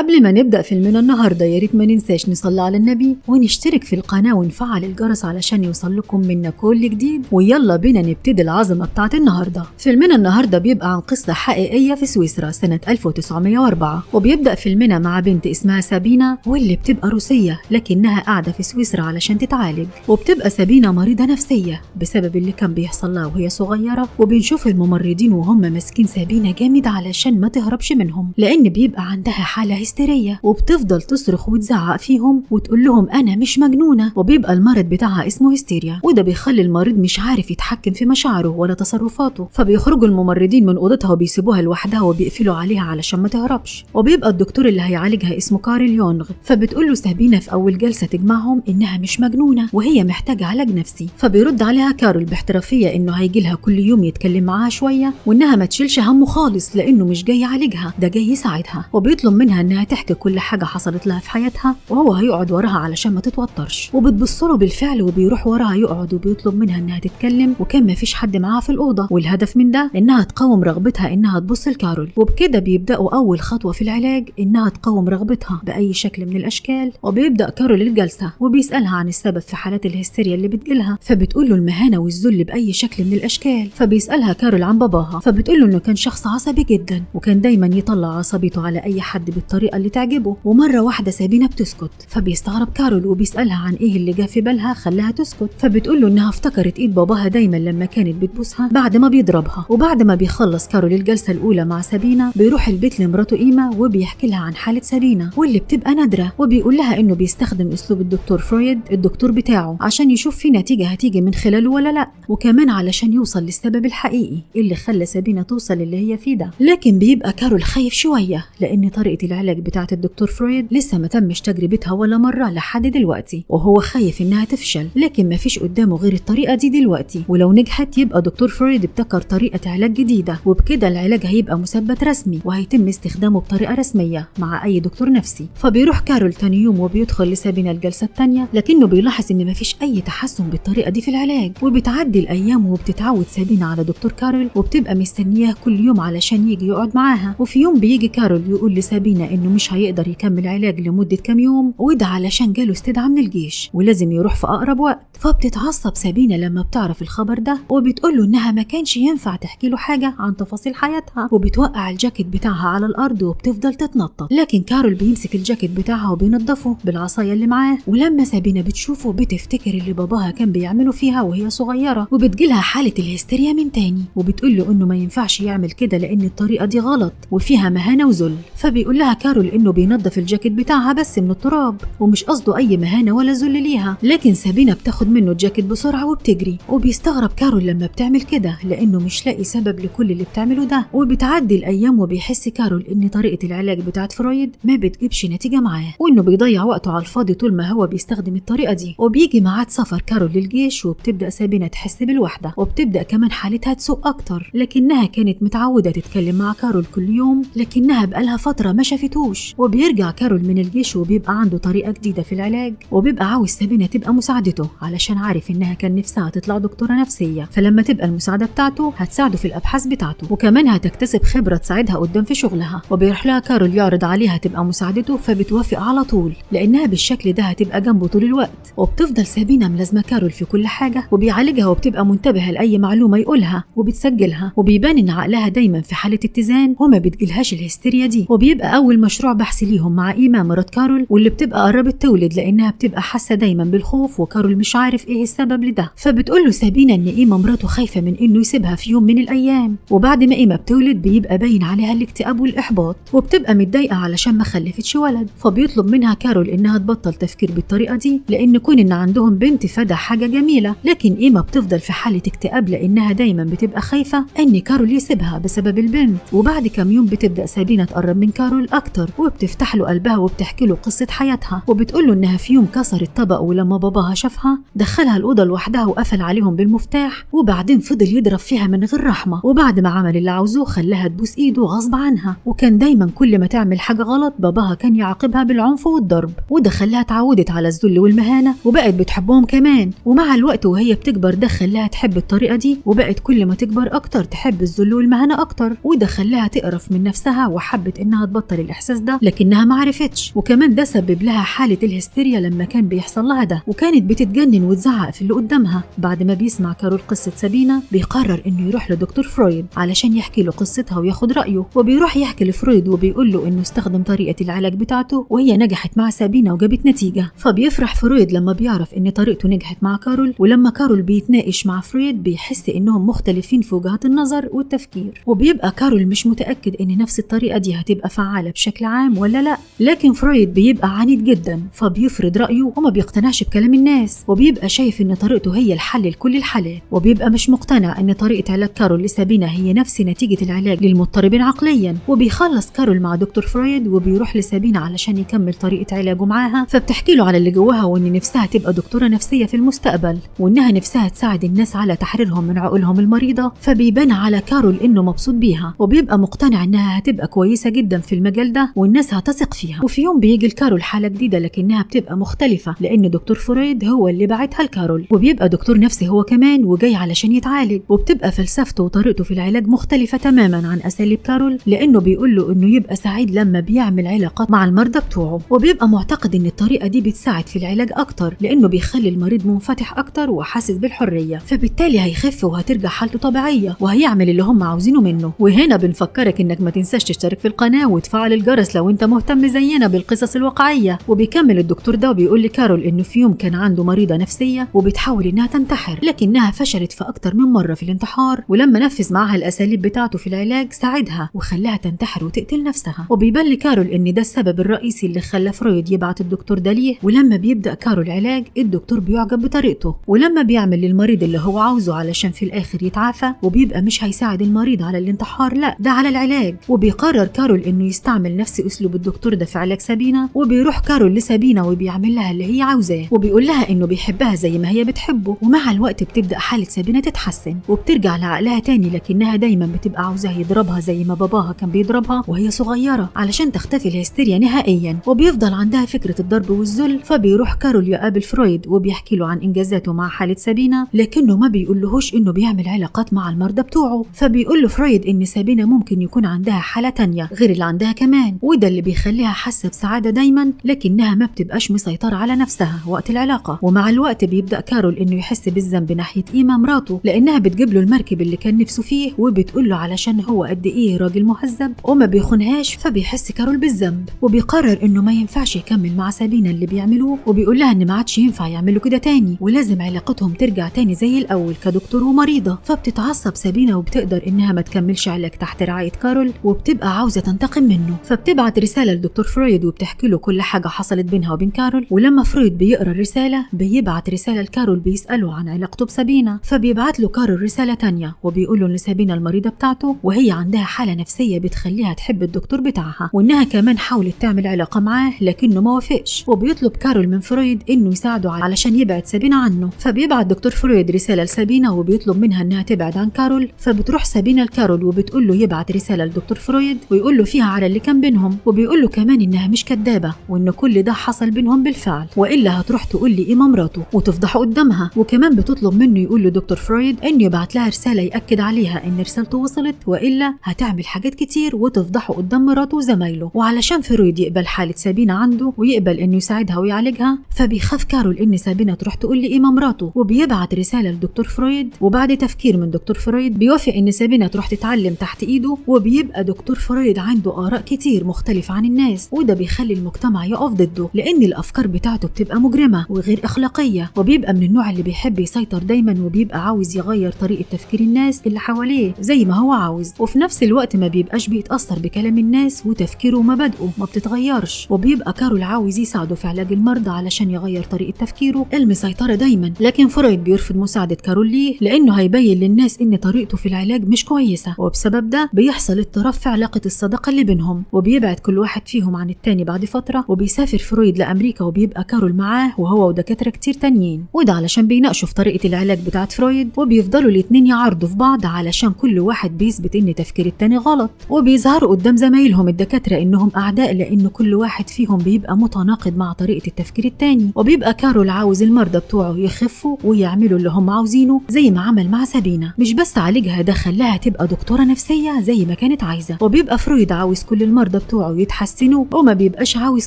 قبل ما نبدأ فيلمنا النهاردة ياريت ما ننساش نصلي على النبي ونشترك في القناة ونفعل الجرس علشان يوصل لكم منا كل جديد. ويلا بينا نبتدي العظمة بتاعت النهاردة. فيلمنا النهاردة بيبقى عن قصة حقيقية في سويسرا سنة 1904، وبيبدأ فيلمنا مع بنت اسمها سابينا واللي بتبقى روسية لكنها قاعدة في سويسرا علشان تتعالج. وبتبقى سابينا مريضة نفسية بسبب اللي كان بيحصل لها وهي صغيرة، وبنشوف الممرضين وهم ماسكين سابينا جامد علشان ما تهربش منهم لأن بيبقى عندها حالة هستيرية، وبتفضل تصرخ وتزعق فيهم وتقول لهم أنا مش مجنونة. وبيبقى المرض بتاعها اسمه هستيريا، وده بيخلي المريض مش عارف يتحكم في مشاعره ولا تصرفاته، فبيخرجوا الممرضين من أوضتها وبيسيبوها لوحدها وبيقفلوا عليها علشان ما تهربش. وبيبقى الدكتور اللي هيعالجها اسمه كارل يونغ، فبتقول له سابينا في أول جلسة تجمعهم إنها مش مجنونة وهي محتاجة علاج نفسي. فبيرد عليها كارل باحترافية إنه هيجي لها كل يوم يتكلم معاها شوية وإنها ما تشيلش همه خالص لأنه مش جاي يعالجها، ده جاي يساعدها. وبيطلب منها إنها تحكي كل حاجة حصلت لها في حياتها وهو هيقعد وراها علشان ما تتوترش. وبتبصله بالفعل وبيروح وراها يقعد وبيطلب منها إنها تتكلم، وكان ما فيش حد معاها في الأوضة، والهدف من ده إنها تقاوم رغبتها إنها تبص لكارول. وبكده بيبدأوا أول خطوة في العلاج إنها تقاوم رغبتها بأي شكل من الأشكال. وبيبدأ كارول الجلسة وبيسألها عن السبب في حالات الهستيريا اللي بتجيلها، فبتقول له المهانة والذل بأي شكل من الأشكال. فبيسألها كارول عن باباها، فبتقول له إنه كان شخص عصبي جدا وكان دايما يطلع عصبيته على أي حد بالطريقة اللي تعجبه. ومرة واحدة سابينا بتسكت، فبيستغرب كارول وبيسألها عن إيه اللي جا في بالها خلاها تسكت. فبتقول له إنها افتكرت إيد باباها دايما لما كانت بتبوسها بعد ما بيضربها. وبعد ما بيخلص كارول الجلسة الأولى مع سابينا بيروح البيت لمراته إيما وبيحكي لها عن حالة سابينا واللي بتبقى نادرة، وبيقول لها إنه بيستخدم أسلوب الدكتور فرويد الدكتور بتاعه عشان يشوف في نتيجة هتيجي من خلاله ولا لأ، وكمان علشان يوصل للسبب الحقيقي اللي خلى سابينا توصل اللي هي فيه ده. لكن بيبقى كارول خايف شوية لأن طريقة العلاج بتاعة الدكتور فرويد لسه ما تمش تجربتها ولا مرة لحد دلوقتي، وهو خايف إنها تفشل، لكن ما فيش قدامه غير الطريقة دي دلوقتي، ولو نجحت يبقى دكتور فرويد ابتكر طريقة علاج جديدة، وبكده العلاج هيبقى مثبت رسمي وهيتم استخدامه بطريقة رسمية مع أي دكتور نفسي. فبيروح كارول تاني يوم وبيدخل لسابينا الجلسة التانية، لكنه بيلاحظ إن ما فيش أي تحسن بالطريقة دي في العلاج. وبتعدي الأيام وبتتعود سابينا على دكتور كارول وبتبقى مستنياه كل يوم علشان يجي يقعد معاها. وفي يوم بيجي كارول يقول لسابينا إنه مش هيقدر يكمل علاج لمدة كام يوم، وده علشان جاله استدعاء من الجيش ولازم يروح في أقرب وقت. فبتتعصب سابينا لما بتعرف الخبر ده وبتقول له إنها ما كانش ينفع تحكي له حاجة عن تفاصيل حياتها، وبتوقع الجاكيت بتاعها على الأرض وبتفضل تتنطط. لكن كارول بيمسك الجاكيت بتاعها وبينضفه بالعصاية اللي معاه، ولما سابينا بتشوفه بتفتكر اللي باباها كان بيعمله فيها وهي صغيرة، وبتجيلها حالة الهستيريا من تاني، وبتقول له إنه ما ينفعش يعمل كده لأن الطريقة دي غلط وفيها مهانة وذل. فبيقول لها كارول إنه بينضف الجاكيت بتاعها بس من التراب ومش قصده أي مهانة ولا ذل ليها. لكن سابينا بتاخد منه الجاكيت بسرعة وبتجري، وبيستغرب كارول لما بتعمل كده لأنه مش لاقي سبب لكل اللي بتعمله ده. وبتعدي الأيام وبيحس كارول إن طريقة العلاج بتاعت فرويد ما بتجيبش نتيجة معاه، وإنه بيضيع وقته على الفاضي طول ما هو بيستخدم الطريقة دي. وبيجي ميعاد سفر كارول للجيش وبتبدأ سابينا تحس بالوحدة، وبتبدأ كمان حالتها تسوء أكتر لكنها كانت متعودة تتكلم مع كارول كل يوم لكنها بقالها فترة ما شافتوش. وبيرجع كارول من الجيش وبيبقى عنده طريقة جديدة في العلاج، وبيبقى عاوز سابينا تبقى مساعدته علشان عارف إنها كان نفسها تطلع دكتورة نفسية، فلما تبقى المساعدة بتاعته هتساعده في الأبحاث بتاعته وكمان هتكتسب خبرة تساعدها قدام في شغلها. وبيروح لها كارول يعرض عليها تبقى مساعدته فبتوافق على طول لأنها بالشكل ده هتبقى جنبه طول الوقت. وبتفضل سابينا ملازمة كارول في كل حاجة وبيعالجها وبتبقى منتبهة لأي معلومة يقولها وبتسجلها، وبيبان إن عقلها دايما في حالة اتزان وما بتجيلهاش الهستيريا دي. وبيبقى أول مشروع بحث ليهم مع إيما مرات كارول واللي بتبقى قربت تولد لأنها بتبقى حاسة دايما بالخوف وكارول مش عارف إيه السبب لده. فبتقول له سابينا إن إيما مراته خايفة من إنه يسيبها في يوم من الأيام، وبعد ما إيما بتولد بيبقى باين عليها الاكتئاب والإحباط وبتبقى متضايقة علشان ما خلفتش ولد. فبيطلب منها كارول إنها تبطل تفكير بالطريقة دي لأن كون إن عندهم بنت فده حاجة جميلة، لكن إيما بتفضل في حالة اكتئاب لأنها دايما بتبقى خايفة إن كارول يسيبها بسبب البنت. وبعد كام يوم بتبدأ سابينا تقرب من كارول أكتر وبتفتح له قلبها وبتحكي له قصة حياتها، وبتقول له إنها في يوم كسرت طبق ولما باباها شافها دخلها الأوضة لوحدها وقفل عليهم بالمفتاح، وبعدين فضل يضرب فيها من غير رحمة، وبعد ما عمل اللي عاوزوه خلاها تبوس إيده غصب عنها. وكان دايما كل ما تعمل حاجة غلط باباها كان يعاقبها بالعنف والضرب، وده خلاها اتعودت على الذل والمهانة وبقت بتحبهم كمان. ومع الوقت وهي بتكبر ده خلاها تحب الطريقة دي وبقت كل ما تكبر أكتر تحب الذل والمهانة أكتر، وده خلاها تقرف من نفسها وحبت إنها تبطل الإحساس الإحساس ده لكنها ما عرفتش، وكمان ده سبب لها حالة الهستيريا لما كان بيحصل لها ده، وكانت بتتجنن وتزعق في اللي قدامها. بعد ما بيسمع كارول قصة سابينا بيقرر إنه يروح لدكتور فرويد علشان يحكي له قصتها وياخد رأيه، وبيروح يحكي لفرويد وبيقول له إنه استخدم طريقة العلاج بتاعته وهي نجحت مع سابينا وجابت نتيجة. فبيفرح فرويد لما بيعرف إن طريقته نجحت مع كارول، ولما كارول بيتناقش مع فرويد بيحس إنهم مختلفين في وجهات النظر والتفكير، وبيبقى كارول مش متأكد إن نفس الطريقة دي هتبقى فعالة بشكل عام ولا لا، لكن فرويد بيبقى عنيد جدا فبيفرض رأيه وما بيقتنعش بكلام الناس، وبيبقى شايف إن طريقته هي الحل لكل الحالات، وبيبقى مش مقتنع إن طريقة علاج كارول لسابينا هي نفس نتيجة العلاج للمضطربين عقليا. وبيخلص كارول مع دكتور فرويد وبيروح لسابينا علشان يكمل طريقة علاجه معاها، فبتحكي له على اللي جواها وإن نفسها تبقى دكتورة نفسية في المستقبل، وإنها نفسها تساعد الناس على تحريرهم من عقولهم المريضة. فبيبان على كارول إنه مبسوط بيها وبيبقى مقتنع إنها هتبقى كويسة جدا في المجال ده والناس هتثق فيها. وفي يوم بيجي لكارول حالة جديدة لكنها بتبقى مختلفة لأن دكتور فرويد هو اللي بعتها لكارول، وبيبقى دكتور نفسي هو كمان وجاي علشان يتعالج، وبتبقى فلسفته وطريقته في العلاج مختلفة تماما عن أساليب كارول، لأنه بيقول له إنه يبقى سعيد لما بيعمل علاقات مع المرضى بتوعه، وبيبقى معتقد إن الطريقة دي بتساعد في العلاج أكتر لأنه بيخلي المريض منفتح أكتر وحاسس بالحرية، فبالتالي هيخف وهترجع حالته طبيعية وهيعمل اللي هم عاوزينه منه. وهنا بنفكرك إنك ما تنساش تشترك في القناة وتفعل الجرس لو أنت مهتم زينا بالقصص الواقعية. وبيكمل الدكتور ده وبيقول لكارول إنه في يوم كان عنده مريضة نفسية وبتحاول إنها تنتحر لكنها فشلت في أكتر من مرة في الانتحار، ولما نفذ معها الأساليب بتاعته في العلاج ساعدها وخلاها تنتحر وتقتل نفسها. وبيبان لكارول إن ده السبب الرئيسي اللي خلى فرويد يبعت الدكتور ده ليه، ولما بيبدأ كارول علاج الدكتور بيعجب بطريقته، ولما بيعمل للمريض اللي هو عاوزه علشان في الآخر يتعافى، وبيبقى مش هيساعد المريض على الانتحار، لا ده على العلاج. وبيقرر كارول إنه يستعمل نفس أسلوب الدكتور ده في علاج سابينا، وبيروح كارول لسابينا وبيعمل لها اللي هي عاوزاه، وبيقول لها إنه بيحبها زي ما هي بتحبه. ومع الوقت بتبدأ حالة سابينا تتحسن وبترجع لعقلها تاني، لكنها دايما بتبقى عاوزاه يضربها زي ما باباها كان بيضربها وهي صغيرة علشان تختفي الهستيريا نهائيا، وبيفضل عندها فكرة الضرب والذل. فبيروح كارول يقابل فرويد وبيحكي له عن إنجازاته مع حالة سابينا، لكنه ما بيقولهوش إنه بيعمل علاقات مع المرضى بتوعه. فبيقول له فرويد إن سابينا ممكن يكون عندها حالة تانية غير اللي عندها كمان، وده اللي بيخليها حاسة بسعادة دايما لكنها ما بتبقاش مسيطرة على نفسها وقت العلاقة. ومع الوقت بيبدأ كارول إنه يحس بالذنب ناحية إيما مراته لأنها بتجيب له المركب اللي كان نفسه فيه وبتقول له علشان هو قد إيه راجل مهذب وما بيخونهاش، فبيحس كارول بالذنب وبيقرر إنه ما ينفعش يكمل مع سابينا اللي بيعملوه، وبيقول لها إن ما عادش ينفع يعملوا كده تاني ولازم علاقتهم ترجع تاني زي الأول كدكتور ومريضة. فبتتعصب سابينا وبتقدر إنها ما تكملش علاج تحت رعاية كارول وبتبقى عاوزة تنتقم منه، فبتبعت رسالة لدكتور فرويد وبتحكي له كل حاجة حصلت بينها وبين كارول. ولما فرويد بيقرأ الرسالة بيبعت رسالة لكارول بيسأله عن علاقته بسابينا، فبيبعت له كارول رسالة تانية وبيقول له إن سابينا المريضة بتاعته وهي عندها حالة نفسية بتخليها تحب الدكتور بتاعها، وإنها كمان حاولت تعمل علاقة معاه لكنه ما وافقش، وبيطلب كارول من فرويد إنه يساعده علشان يبعد سابينا عنه. فبيبعت دكتور فرويد رسالة لسابينا وبيطلب منها إنها تبعد عن كارول، فبتروح سابينا لكارول وبتقول له يبعت رسالة لدكتور فرويد ويقول له فيها على اللي كان بينهم، وبيقول له كمان إنها مش كدابة وإن كل ده حصل بينهم بالفعل وإلا هتروح تقول لي إيما مراته وتفضحه قدامها. وكمان بتطلب منه يقول له دكتور فرويد إنه يبعت لها رسالة يأكد عليها إن رسالته وصلت وإلا هتعمل حاجات كتير وتفضحه قدام مراته وزمايله. وعلشان فرويد يقبل حالة سابينا عنده ويقبل إنه يساعدها ويعالجها، فبيخاف كارول إن سابينا تروح تقول لي إيما مراته، وبيبعت رسالة لدكتور فرويد، وبعد تفكير من دكتور فرويد بيوافق إن سابينا تروح تتعلم تحت إيده. وبيبقى دكتور فرويد عنده آراء كتير مختلفة عن الناس، وده بيخلي المجتمع يقف ضده لأن الأفكار بتاعته بتبقى مجرمة وغير أخلاقية، وبيبقى من النوع اللي بيحب يسيطر دايما وبيبقى عاوز يغير طريقة تفكير الناس اللي حواليه زي ما هو عاوز، وفي نفس الوقت ما بيبقاش بيتأثر بكلام الناس وتفكيره ومبادئه ما بتتغيرش. وبيبقى كارول عاوز يساعده في علاج المرضى علشان يغير طريقة تفكيره المسيطرة دايما، لكن فرويد بيرفض مساعدة كارول ليه لأنه هيبين للناس إن طريقته في العلاج مش كويسة، وبسبب ده بيحصل اضطراب في علاقة الصداقة اللي بينهم، وبيبعد كل واحد فيهم عن التاني بعد فترة. وبيسافر فرويد لأمريكا وبيبقى كارول معاه وهو ودكاترة كتير تانيين، وده علشان بيناقشوا في طريقة العلاج بتاعت فرويد، وبيفضلوا الاتنين يعارضوا في بعض علشان كل واحد بيثبت إن تفكير التاني غلط، وبيظهروا قدام زمايلهم الدكاترة إنهم أعداء لأن كل واحد فيهم بيبقى متناقض مع طريقة التفكير التاني. وبيبقى كارول عاوز المرضى بتوعه يخفوا ويعملوا اللي هم عاوزينه زي ما عمل مع سابينا، مش بس عالجها، ده خلاها تبقى دكتورة نفسية زي ما كانت عايزة. وبيبقى فرويد عاوز كل المرضى المرضى بتوعه يتحسنوا وما بيبقاش عاوز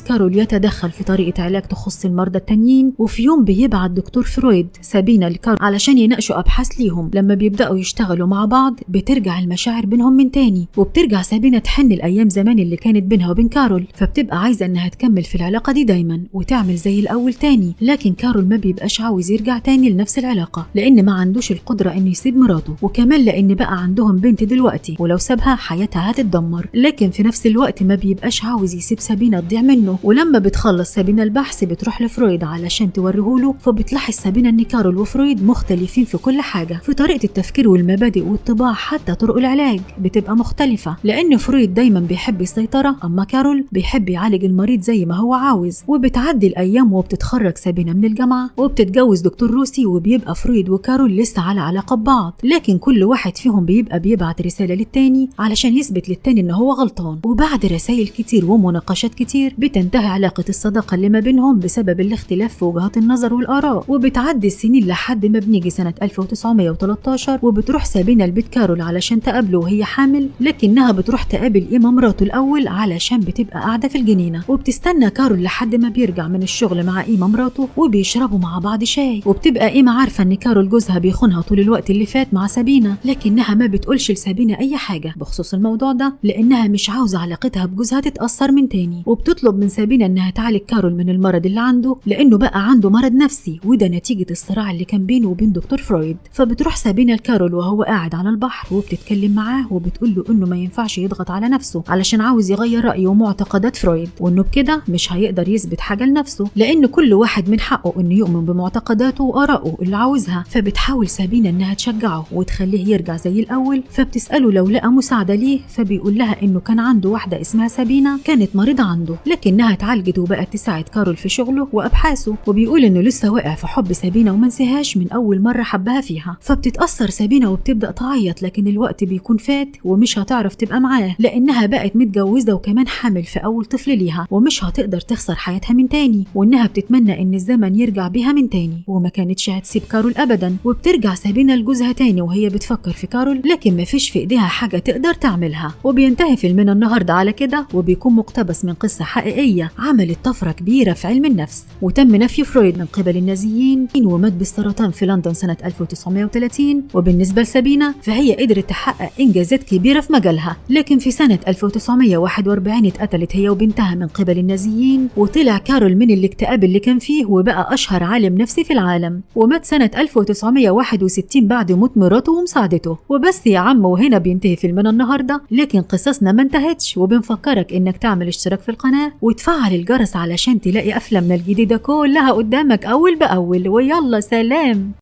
كارول يتدخل في طريقة علاج تخص المرضى التانيين. وفي يوم بيبعت دكتور فرويد سابينا لكارول علشان يناقشوا أبحاث ليهم. لما بيبدأوا يشتغلوا مع بعض بترجع المشاعر بينهم من تاني، وبترجع سابينا تحن الأيام زمان اللي كانت بينها وبين كارول، فبتبقى عايزة إنها تكمل في العلاقة دي دايما وتعمل زي الأول تاني. لكن كارول ما بيبقاش عاوز يرجع تاني لنفس العلاقة لأن ما عندوش القدرة إنه يسيب مراته، وكمان لأن بقى عندهم بنت دلوقتي ولو سابها حياتها هتتدمر. لكن في نفس الوقت ما بيبقاش عاوز يسيب سابينا تضيع منه. ولما بتخلص سابينا البحث بتروح لفرويد علشان توريهوله، فبتلاحظ سابينا إن كارول وفرويد مختلفين في كل حاجة، في طريقة التفكير والمبادئ والطباع، حتى طرق العلاج بتبقى مختلفة. لأن فرويد دايما بيحب السيطرة، أما كارول بيحب يعالج المريض زي ما هو عاوز. وبتعدي الأيام وبتتخرج سابينا من الجامعة وبتتجوز دكتور روسي، وبيبقى فرويد وكارول لسه على علاقة ببعض، لكن كل واحد فيهم بيبقى بيبعت رسالة للتاني علشان يثبت للتاني إن هو غلطان. وبعد رسائل كتير ومناقشات كتير بتنتهي علاقة الصداقة اللي ما بينهم بسبب الاختلاف في وجهات النظر والآراء. وبتعدي السنين لحد ما بنيجي سنة 1913 وبتروح سابينا لبيت كارول علشان تقابله وهي حامل، لكنها بتروح تقابل إيما مراته الأول علشان بتبقى قاعدة في الجنينة. وبتستنى كارول لحد ما بيرجع من الشغل مع إيما مراته وبيشربوا مع بعض شاي. وبتبقى إيما عارفة إن كارول جوزها بيخونها طول الوقت اللي فات مع سابينا، لكنها ما بتقولش لسابينا أي حاجة بخصوص الموضوع ده لأنها مش عاوزة علاقتها بجوزها تتأثر من تاني. وبتطلب من سابينا إنها تعالج كارول من المرض اللي عنده لأنه بقى عنده مرض نفسي، وده نتيجة الصراع اللي كان بينه وبين دكتور فرويد. فبتروح سابينا لكارول وهو قاعد على البحر وبتتكلم معاه وبتقول له إنه ما ينفعش يضغط على نفسه علشان عاوز يغير رأيه ومعتقدات فرويد، وإنه بكده مش هيقدر يثبت حاجة لنفسه لأن كل واحد من حقه إنه يؤمن بمعتقداته وآرائه اللي عاوزها. فبتحاول سابينا إنها تشجعه وتخليه يرجع زي الأول. فبتسأله لو لقى مساعدة ليه، فبيقول لها إنه كان عنده واحدة اسمها سابينا كانت مريضة عنده لكنها اتعالجت وبقت تساعد كارول في شغله وأبحاثه. وبيقول إنه لسه واقع في حب سابينا ومنسيهاش من أول مرة حبها فيها. فبتتأثر سابينا وبتبدأ تعيط، لكن الوقت بيكون فات ومش هتعرف تبقى معاه لأنها بقت متجوزة وكمان حامل في أول طفل ليها ومش هتقدر تخسر حياتها من تاني، وإنها بتتمنى إن الزمن يرجع بيها من تاني وما كانتش هتسيب كارول أبدا. وبترجع سابينا لجوزها تاني وهي بتفكر في كارول لكن مفيش في إيديها حاجة تقدر تعملها. وبينتهي فيلمنا النهاردة على كده، وبيكون مقتبس من قصة حقيقية عملت طفرة كبيرة في علم النفس وتم نفي فرويد من قبل النازيين ومات بالسرطان في لندن سنة 1930. وبالنسبة لسابينا فهي قدرت تحقق إنجازات كبيرة في مجالها، لكن في سنة 1941 اتقتلت هي وبنتها من قبل النازيين، وطلع كارول من الاكتئاب اللي كان فيه وبقى أشهر عالم نفسي في العالم. ومات سنة 1961 بعد موت مراته ومساعدته. وبس يا عم، وهنا بينتهي فيلمنا النهاردة، لكن قصصنا ما انتهتش، وبنفكرك إنك تعمل اشتراك في القناة وتفعل الجرس علشان تلاقي أفلامنا الجديدة كلها قدامك أول بأول. ويلا سلام.